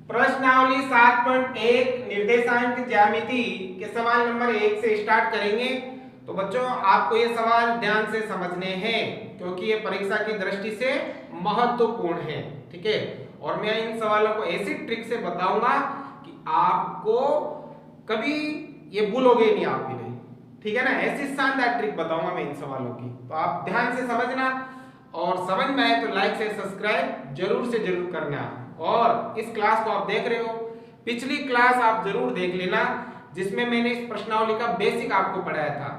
प्रश्नावली 7.1 निर्देशांक ज्यामिति के सवाल नंबर 1 से स्टार्ट करेंगे। तो बच्चों आपको ये सवाल ध्यान से समझने हैं क्योंकि ये परीक्षा की दृष्टि से महत्वपूर्ण है, ठीक है। और मैं इन सवालों को ऐसी ट्रिक से बताऊंगा कि आपको कभी ये भूलोगे नहीं आप भी नहीं, ठीक है ना। ऐसी शानदार ट्रिक बताऊंगा मैं इन सवालों की, तो आप ध्यान से समझना और समझ में आए तो लाइक से सब्सक्राइब जरूर से जरूर करना। और इस क्लास को आप देख रहे हो, पिछली क्लास आप जरूर देख लेना जिसमें मैंने इस प्रश्नावली का बेसिक आपको पढ़ाया था।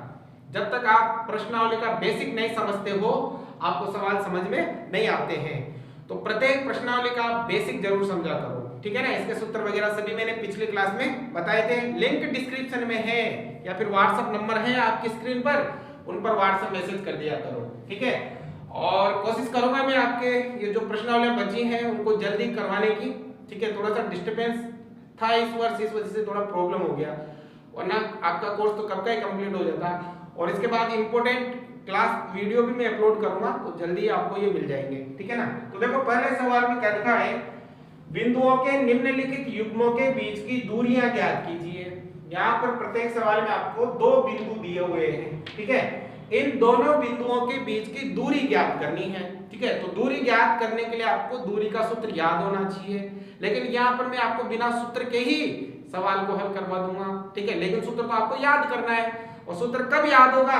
जब तक आप प्रश्नावली का बेसिक नहीं समझते हो आपको सवाल समझ में नहीं आते हैं। तो प्रत्येक प्रश्नावली का बेसिक जरूर समझा करो, ठीक है ना। इसके सूत्र वगैरह सभी मैंने पिछली क्लास में बताए थे, लिंक डिस्क्रिप्शन में है या फिर व्हाट्सएप नंबर है आपकी स्क्रीन पर, उन पर व्हाट्सएप मैसेज कर दिया करो, ठीक है। और कोशिश करूंगा मैं आपके ये जो प्रश्नावलियां बची हैं उनको जल्दी करवाने की, ठीक है। थोड़ा सा डिस्टर्बेंस था इस वर्ष, इस वजह से थोड़ा प्रॉब्लम हो गया, वरना आपका कोर्स तो कब का ही कंप्लीट हो जाता। और इसके बाद इंपॉर्टेंट क्लास वीडियो भी मैं अपलोड करूंगा तो जल्दी आपको ये मिल जाएंगे, ठीक है ना। तो देखो पहले सवाल में क्या लिखा है, बिंदुओं के निम्नलिखित युग्मों के बीच की दूरियां ज्ञात कीजिए। यहाँ पर प्रत्येक सवाल में आपको दो बिंदु दिए हुए हैं, ठीक है। इन दोनों बिंदुओं के बीच की दूरी ज्ञात करनी है, ठीक है। तो दूरी ज्ञात करने के लिए आपको दूरी का सूत्र याद होना चाहिए, लेकिन यहाँ पर मैं आपको बिना सूत्र के ही सवाल को हल करवा दूंगा, ठीक है। लेकिन सूत्र तो आपको याद करना है, और सूत्र कब याद होगा,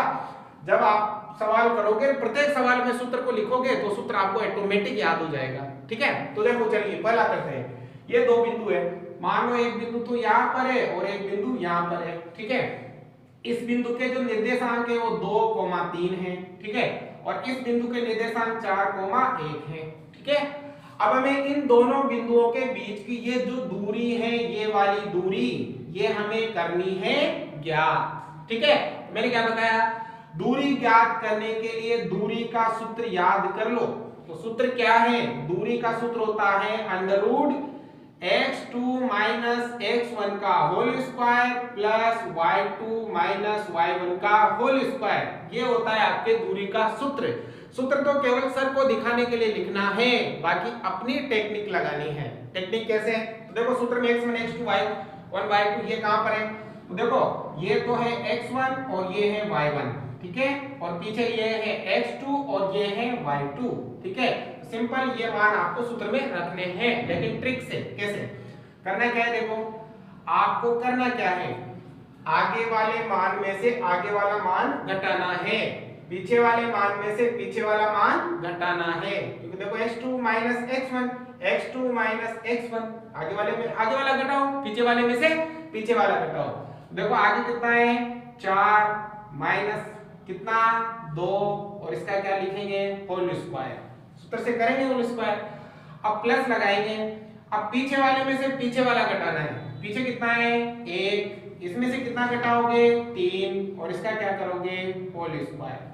जब आप सवाल करोगे, प्रत्येक सवाल में सूत्र को लिखोगे तो सूत्र आपको ऑटोमेटिक याद हो जाएगा, ठीक है। तो देखो चलिए पहला करते हैं, ये दो बिंदु है, मान लो एक बिंदु तो यहाँ पर है और एक बिंदु यहाँ पर है, ठीक है। इस बिंदु के जो निर्देशांक है वो 2,3 है, ठीक है। और इस बिंदु के निर्देशांक 4,1 है, ठीक है। अब हमें इन दोनों बिंदुओं के बीच की ये जो दूरी है, ये वाली दूरी, ये हमें करनी है ज्ञात, ठीक है। मैंने क्या बताया, दूरी ज्ञात करने के लिए दूरी का सूत्र याद कर लो। तो सूत्र क्या है, दूरी का सूत्र होता है √ x2 माइनस x1 का whole square plus y2 minus y1 का होल स्क्वायर। ये होता है आपके दूरी का सूत्र। सूत्र तो केवल सर को दिखाने के लिए लिखना है, बाकी अपनी टेक्निक लगानी है। टेक्निक कैसे है, तो देखो सूत्र में x1 x2 y1 y2 ये कहां पर है, तो देखो ये तो है x1 और ये है y1, ठीक है। और पीछे ये है x2 और ये है y2, ठीक है। सिंपल ये मान आपको सूत्र में रखने हैं, लेकिन ट्रिक से कैसे करना क्या है, देखो आपको करना क्या है, आगे वाले मान में से आगे वाला मान घटाना है, पीछे वाले मान में से पीछे वाला मान घटाना है। क्योंकि देखो x2 minus x1, x2 minus x1, आगे वाले में आगे वाला घटाओ, पीछे वाले में से पीछे वाला घटाओ। देखो आगे कितना है 4 माइनस कितना 2, और इसका क्या लिखेंगे होल स्क्वायर, सूत्र से करेंगे होल स्क्वायर। अब प्लस लगाएंगे, अब पीछे वाले में से पीछे वाला घटाना है, पीछे कितना है 1, इसमें से कितना घटाओगे 3, और इसका क्या करोगे होल स्क्वायर।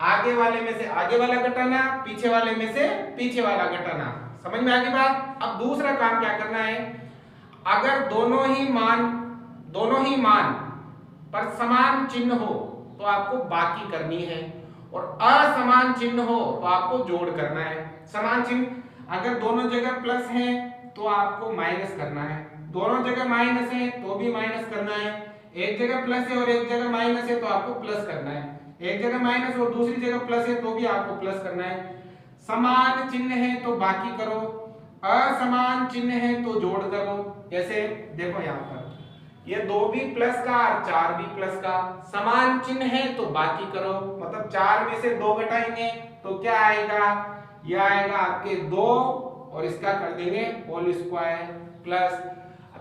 आगे वाले में से आगे वाला घटाना, पीछे वाले में से पीछे वाला घटाना, समझ में आ गई बात। अब दूसरा काम क्या करना है, अगर दोनों ही मान पर समान चिन्ह हो तो आपको बाकी करनी है, और असमान चिन्ह हो तो आपको जोड़ करना है। समान चिन्ह अगर दोनों जगह प्लस है तो आपको माइनस करना है, दोनों जगह माइनस है तो भी माइनस करना है, एक जगह प्लस है और एक जगह माइनस है तो आपको प्लस करना है, एक जगह माइनस और दूसरी जगह प्लस है तो भी आपको प्लस करना है। समान चिन्ह है तो बाकी करो, असमान चिन्ह है तो जोड़ करो। जैसे देखो यहाँ पर ये 2 भी प्लस का और 4 भी प्लस का, समान चिन्ह है तो बाकी करो, मतलब 4 में से 2 घटाएंगे तो क्या आएगा, ये आएगा आपके 2, और इसका कर देंगे होल स्क्वायर प्लस,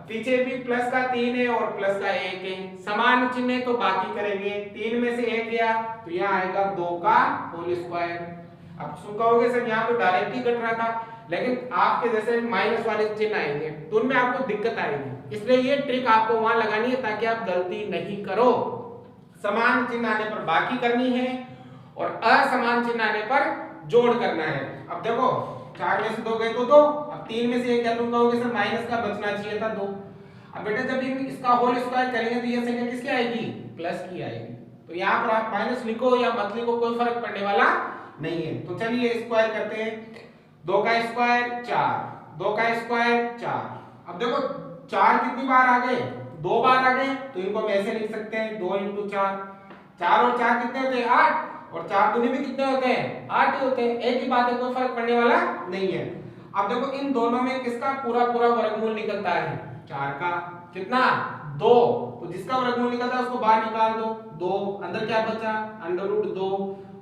पीछे भी प्लस का 3 है और प्लस का 1 है, समान चिन्ह है तो बाकी करेंगे, 3 में से 1 गया तो यहाँ आएगा 2 का होल स्क्वायर। अब तुम कहोगे सर यहाँ तो डायरेक्ट ही घट रहा था, लेकिन आपके जैसे माइनस वाले चिन्ह आएंगे तो उनमें आपको दिक्कत आएगी, इसलिए ये ट्रिक आपको वहां लगानी है ताकि आप गलती नहीं करो। समान चिन्ह आने पर बाकी करनी है और असमान चिन्ह आने पर जोड़ करना है। अब देखो 4 में से 2 गए तो 2, अब 3 में से 1 क्या, तुम कहोगे सर माइनस का बचना चाहिए था 2। अब बेटा जब इसका होल स्क्वायर करेंगे तो ये संख्या किसकी आएगी, प्लस की आएगी। तो यहाँ पर आप माइनस लिखो या मत लिखो कोई फर्क पड़ने वाला नहीं है। तो चलिए स्क्वायर करते हैं, 2 का स्क्वायर 4, 2 का स्क्वायर 4, अब देखो 4 कितनी बार आ गए, 2 बार आ गए, तो इनको हम ऐसे लिख सकते हैं 2 × 4। 4 और 4 कितने होते हैं 8, और 4 दूनी भी कितने होते हैं 8 ही होते हैं, एक ही बात है, कोई फर्क पड़ने वाला नहीं है। अब देखो इन दोनों में किसका पूरा पूरा वर्गमूल निकलता है 4 का, कितना 2, तो जिसका वर्गमूल निकलता है उसको बाहर निकाल दो, 2 अंदर क्या बचा √2,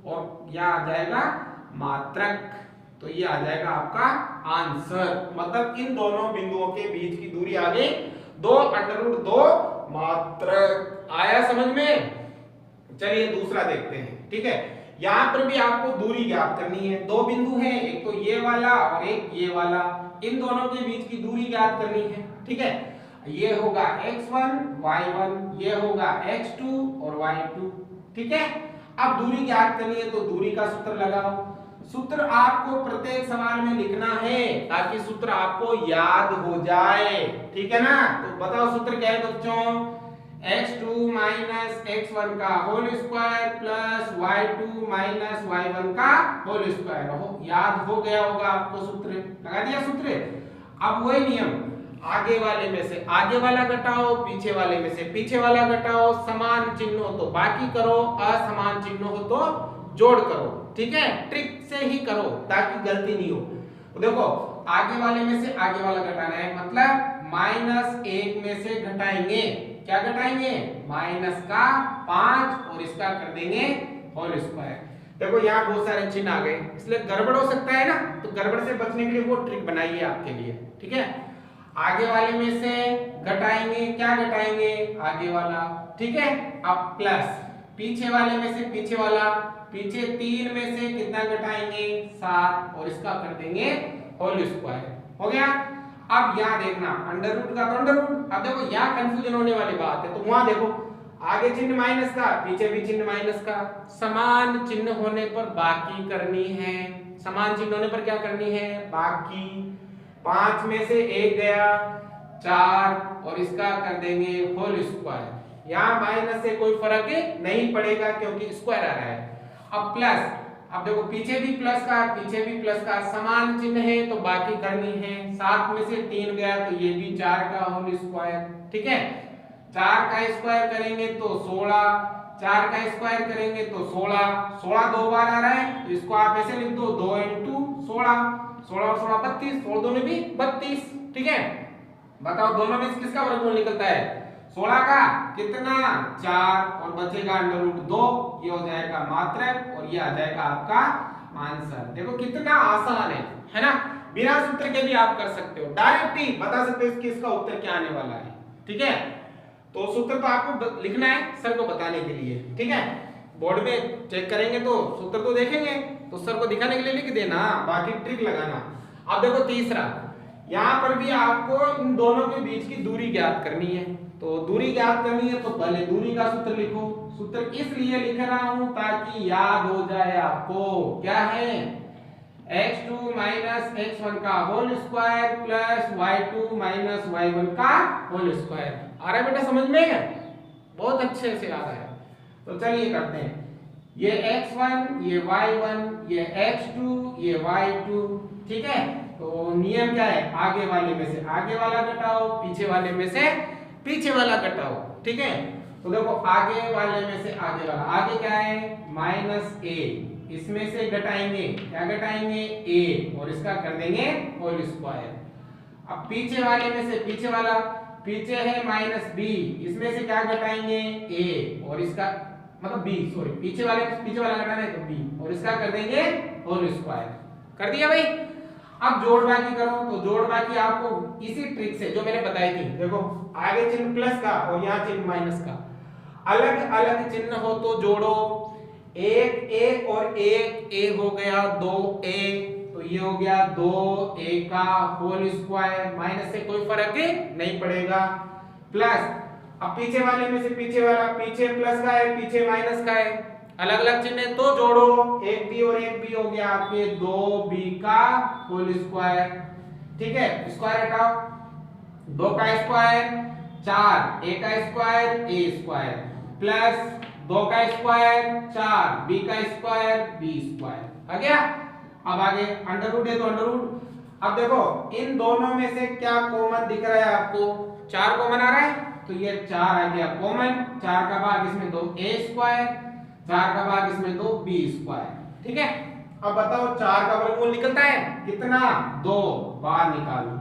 और यह आ जाएगा मात्रक, तो ये आ जाएगा आपका आंसर। मतलब इन दोनों बिंदुओं के बीच की दूरी आ गई 2 √2 मात्रक। आया समझ में? चलिए दूसरा देखते हैं। ठीक है, यहां पर भी आपको दूरी ज्ञात करनी है, 2 बिंदु हैं, एक तो ये वाला और एक ये वाला, इन दोनों के बीच की दूरी ज्ञात करनी है। ठीक है, ये होगा x1 y1, ये होगा x2 और y2। ठीक है, अब दूरी ज्ञात करनी है तो दूरी का सूत्र लगाओ। सूत्र आपको प्रत्येक सवाल में लिखना है ताकि सूत्र आपको याद हो जाए। ठीक है ना, तो बताओ सूत्र क्या है बच्चों, x2 - x1 का whole square plus y2 - y1 का होल स्क्वायर। हो याद हो गया होगा आपको, सूत्र लगा दिया सूत्र। अब वही नियम, आगे वाले में से आगे वाला घटाओ, पीछे वाले में से पीछे वाला घटाओ, समान चिन्ह हो तो बाकी करो, असमान चिन्ह हो तो जोड़ करो। ठीक है, ट्रिक से ही करो ताकि गलती नहीं हो। तो देखो आगे वाले में से आगे वाला घटाना है, मतलब -1 में से घटाएंगे, क्या घटाएंगे -5 और इसका कर देंगे होल स्क्वायर। देखो यहाँ बहुत सारे चिन्ह आ गए, इसलिए गड़बड़ हो सकता है ना, तो गड़बड़ से बचने के लिए वो ट्रिक बनाई है आपके लिए। ठीक है, आगे वाले में से घटाएंगे, क्या घटाएंगे आगे वाला। ठीक है, अब प्लस पीछे वाले में से पीछे वाला, पीछे 3 में से कितना घटाएंगे 7 और इसका कर देंगे होल स्क्वायर। हो गया। अब यहाँ देखना √ का तो √। अब देखो यहाँ कंफ्यूजन होने वाली बात है, तो वहां देखो आगे चिन्ह माइनस का, पीछे भी चिन्ह माइनस का, समान चिन्ह होने पर बाकी करनी है, समान चिन्ह होने पर क्या करनी है बाकी। 5 में से 1 गया 4 और इसका कर देंगे होल स्क्वायर। यहाँ माइनस से कोई फर्क नहीं पड़ेगा क्योंकि स्क्वायर आ रहा है। अब प्लस, अब देखो पीछे भी प्लस का, पीछे भी प्लस का, समान चिन्ह है तो बाकी करनी है। 7 में से 3 गया तो ये भी 4 का होल स्क्वायर। ठीक है, 4 का स्क्वायर करेंगे तो 16, 4 का स्क्वायर करेंगे तो 16, 16 2 बार आ रहा है तो इसको आप ऐसे लिख दो 2 × 16, 16 और 16 32, 16 दोनों भी 32। ठीक है, बताओ दोनों में से किसका वर्गमूल निकलता है 16 का, कितना 4 और बचेगा √2, ये हो जाएगा मात्रक और ये आ जाएगा आपका आंसर। देखो कितना आसान है ना, बिना सूत्र के भी आप कर सकते हो, डायरेक्ट ही बता सकते हो इसका उत्तर क्या आने वाला है। ठीक है, तो सूत्र तो आपको लिखना है सर को बताने के लिए। ठीक है, बोर्ड में चेक करेंगे तो सूत्र तो देखेंगे, तो सर को दिखाने के लिए लिख देना, बाकी ट्रिक लगाना। अब देखो तीसरा, यहाँ पर भी आपको इन दोनों के बीच की दूरी ज्ञात करनी है। तो दूरी ज्ञात करनी है तो पहले दूरी का सूत्र लिखो। सूत्र इसलिए लिख रहा हूं ताकि याद हो जाए आपको, क्या है x2 - x1 का whole square plus y2 - y1 का होल स्क्वायर। आ रहा है बेटा समझ में, बहुत अच्छे से आ रहा है। तो चलिए करते हैं, ये x1, ये y1, ये x2, ये y2। ठीक है, तो नियम क्या है, आगे वाले में से आगे वाला घटाओ, पीछे वाले में से पीछे वाला घटाओ। ठीक है, तो देखो आगे वाले में से आगे वाला, आगे क्या है -a, इसमें से घटाएंगे, क्या घटाएंगे a और इसका कर देंगे होल स्क्वायर। अब पीछे वाले में से पीछे वाला, पीछे है -b, इसमें से क्या घटाएंगे a और इसका मतलब b, सॉरी पीछे वाला घटाना है तो b और इसका कर देंगे होल स्क्वायर। कर दिया भाई। अब जोड़ बाकी करो, तो जोड़ बाकी आपको इसी ट्रिक से जो मैंने बताई थी। देखो आगे चिन्ह प्लस का और यहाँ चिन्ह माइनस का, अलग अलग चिन्ह हो तो जोड़ो, 1 a और 1 a हो गया 2a, तो ये हो गया 2a का होल स्क्वायर, माइनस से कोई फर्क नहीं पड़ेगा। प्लस अब पीछे वाले में से पीछे वाला, पीछे प्लस का है पीछे माइनस का है, अलग अलग चिन्ह है तो जोड़ो, 1b और 1b हो गया आपके 2b का होल स्क्वायर। ठीक है, स्क्वायर हटाओ, 2 का स्क्वायर 4, a का स्क्वायर a स्क्वायर प्लस 2 का स्क्वायर 4, b का स्क्वायर b स्क्वायर। आ गया। अब आगे √, है तो √ अब देखो इन दोनों में से क्या कॉमन दिख रहा है आपको? 4 कॉमन आ रहा है, तो ये 4 आ गया कॉमन। 4 का भाग इसमें दो a स्क्वायर, 4 का भाग इसमें दो b स्क्वायर। ठीक है, अब बताओ 4 का वर्गमूल निकलता है कितना? 2। बाहर निकालो,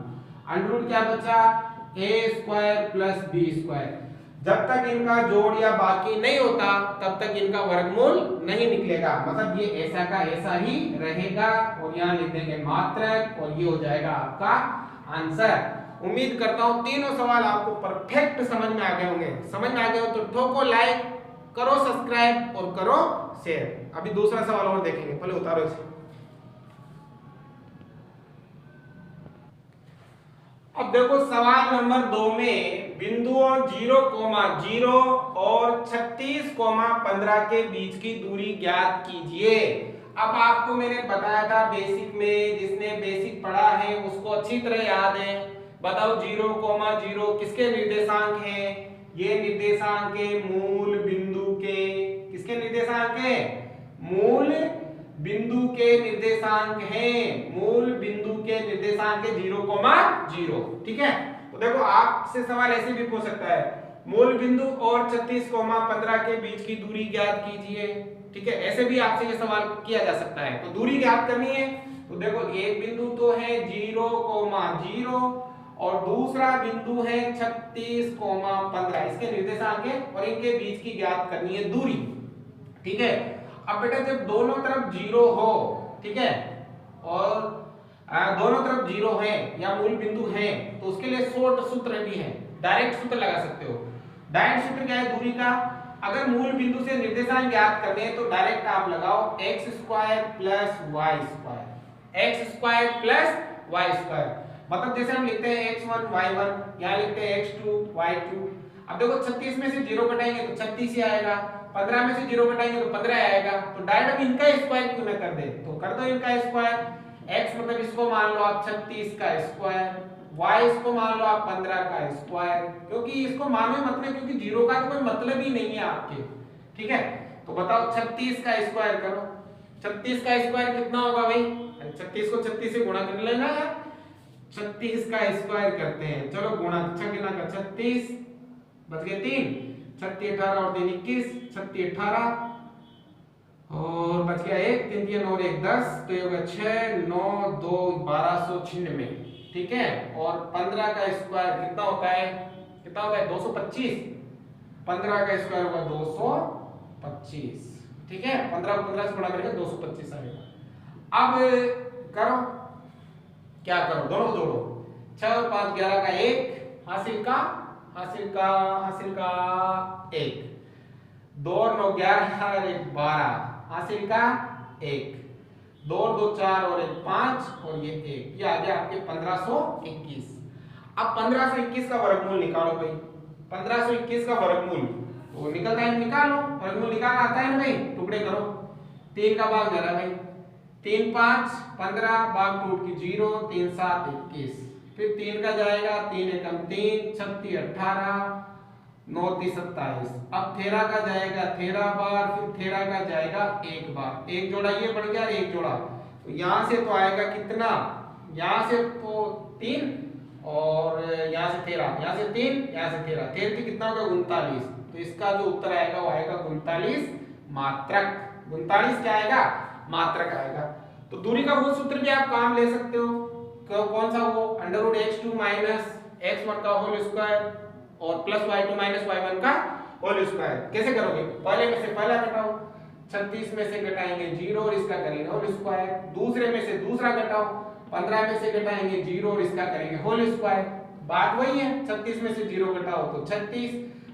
अंडर रूट क्या बचा? a square plus b square. जब तक इनका जोड़ या बाकी नहीं होता तब तक इनका वर्गमूल नहीं निकलेगा, मतलब ये ऐसा का ऐसा ही रहेगा और यहाँ लिख देंगे मात्रक और ये हो जाएगा आपका आंसर। उम्मीद करता हूँ तीनों सवाल आपको परफेक्ट समझ में आ गए होंगे। समझ में आ गए हो तो ठोको लाइक, करो सब्सक्राइब और करो शेयर। अभी दूसरा सवाल और देखेंगे, पहले उतारो इसे। अब देखो सवाल नंबर 2 में बिंदुओं 0,0 और 36,15 के बीच की दूरी ज्ञात कीजिए। अब आपको मैंने बताया था बेसिक में, जिसने बेसिक पढ़ा है उसको अच्छी तरह याद है। बताओ 0,0 किसके निर्देशांक हैं? ये निर्देशांक है मूल बिंदु के, किसके निर्देशांक है? मूल बिंदु के निर्देशांक हैं, मूल बिंदु के निर्देशांक है 0,0। ठीक है, तो देखो आपसे सवाल ऐसे भी पूछ सकता है, मूल बिंदु और 36,15 के बीच की दूरी ज्ञात कीजिए। ठीक है, ऐसे भी आपसे ये सवाल किया जा सकता है। तो दूरी ज्ञात करनी है तो देखो एक बिंदु तो है 0,0 और दूसरा बिंदु है 36,15, इसके निर्देशांक है और इनके बीच की ज्ञात करनी है दूरी। ठीक है, अब बेटा जब दोनों तरफ 0 हो, ठीक है, और दोनों तरफ 0 है या मूल बिंदु है तो उसके लिए शॉर्ट सूत्र भी है, डायरेक्ट सूत्र लगा सकते हो। डायरेक्ट सूत्र क्या है दूरी का? अगर मूल बिंदु से निर्देशांक ज्ञात करने हैं तो डायरेक्ट आप लगाओ x square plus y square, x square plus y square. मतलब जैसे हम लिखते हैं x1 y1, यहाँ लिखते हैं x2 y2। अब देखो 36 में से 0 घटाएंगे तो 36 ही आएगा, 15 में से 0 घटाएंगे तो 15 आएगा। तो डायरेक्ट इनका स्क्वायर क्यों ना कर दे, तो कर दो इनका स्क्वायर। x मतलब इसको मान लो आप 36 का स्क्वायर, y इसको मान लो आप 15 का स्क्वायर, क्योंकि इसको मानो मतलब क्योंकि 0 का तो कोई मतलब ही नहीं है आपके। ठीक है, तो बताओ 36 का स्क्वायर करो। 36 का स्क्वायर कितना होगा भाई? 36 को 36 से गुणा कर लेना यार। 36 का स्क्वायर करते हैं, चलो गुणा, अच्छा कितना का 36 बच गए 3, 36 18 और 3 21, 36 18 और बच गया 1, 3 3 और 1 10, तो ये होगा 6 9 2 1296। ठीक है, और 15 का स्क्वायर कितना होता है? कितना होता है? 225। 15 का स्क्वायर होगा 225। ठीक है, 15 को 15 से गुणा करेंगे 225 आएगा। अब करो, क्या करो, दोनों जोड़ो, 6 और 5 11 का 1 हासिल का 1, 2 और 9 11 और 1 12 हासिल का 1, 2 और 2 4 और 1 5 और ये 1, ये आ गया आपके 1521। अब 1521 का वर्गमूल निकालो भाई। 1521 का वर्गमूल तो निकलता है, निकालो, वर्गमूल निकालना आता है ना भाई। टुकड़े करो, 3 का भाग जरा भाई, 3 5 15 भाग टूट की 0, 3 7 21, फिर 3 का जाएगा 3 एकम 3, 36 18 9 3 27। अब 13 का जाएगा 13 बार, फिर 13 का जाएगा 1 बार, एक जोड़ा ये बढ़ गया, एक जोड़ा तो यहाँ से तो आएगा कितना, यहाँ से तो 3 और यहाँ से 13, यहाँ से 3, यहाँ से 13, 13 कितना होगा 39। तो इसका जो उत्तर आएगा वो आएगा 39 मात्रक। 39 क्या आएगा? मात्रक आएगा। तो दूरी का वो सूत्र भी आप काम ले सकते हो, कौन सा? वो under root x2 minus x1 का होल स्क्वायर और प्लस y2 माइनस y1 का होल स्क्वायर। कैसे करोगे? पहले में से पहला घटाओ, 36 में से घटाएंगे 0 और इसका करेंगे होल स्क्वायर। दूसरे में से दूसरा घटाओ, 15 में से घटाएंगे 0 और इसका करेंगे होल स्क्वायर। बात वही है, 36 में से 0 घटाओ तो 36,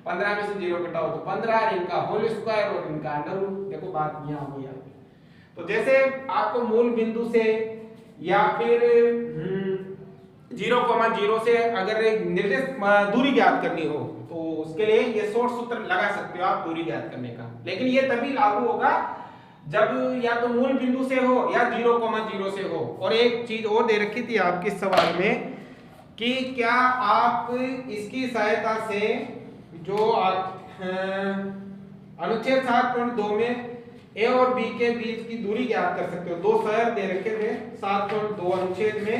15 में से 0 घटाओ तो 15, इनका होल स्क्वायर और इनका अंडर रूट। देखो बात यहाँ हो गई। तो जैसे आपको मूल बिंदु से या फिर 0,0 से अगर निर्देश दूरी ज्ञात करनी हो तो उसके लिए ये शॉर्ट सूत्र लगा सकते हो आप दूरी ज्ञात करने का। लेकिन ये तभी लागू होगा जब या तो मूल बिंदु से हो या 0,0 से हो। और एक चीज और दे रखी थी आपके सवाल में कि क्या आप इसकी सहायता से जो अनुच्छेद 7.2 में ए और बी के बीच की दूरी ज्ञात कर सकते हो। दो शहर दे रखे थे 7.2 अनुच्छेद में,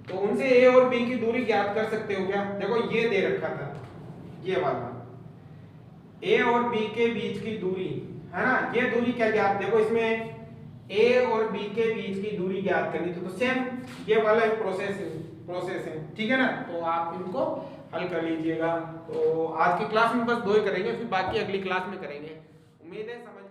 तो उनसे ए और बी की दूरी ज्ञात कर सकते हो क्या? देखो ये दे रखा था, ये वाला ए और बी के बीच की दूरी है ना, ये दूरी क्या ज्ञात, देखो इसमें ए और बी के बीच की दूरी ज्ञात करनी तो सेम ये वाला एक प्रोसेस है, ठीक है ना। तो आप इनको हल कर लीजिएगा। तो आज की क्लास में बस 2 ही करेंगे, फिर बाकी अगली क्लास में करेंगे। उम्मीद है समझ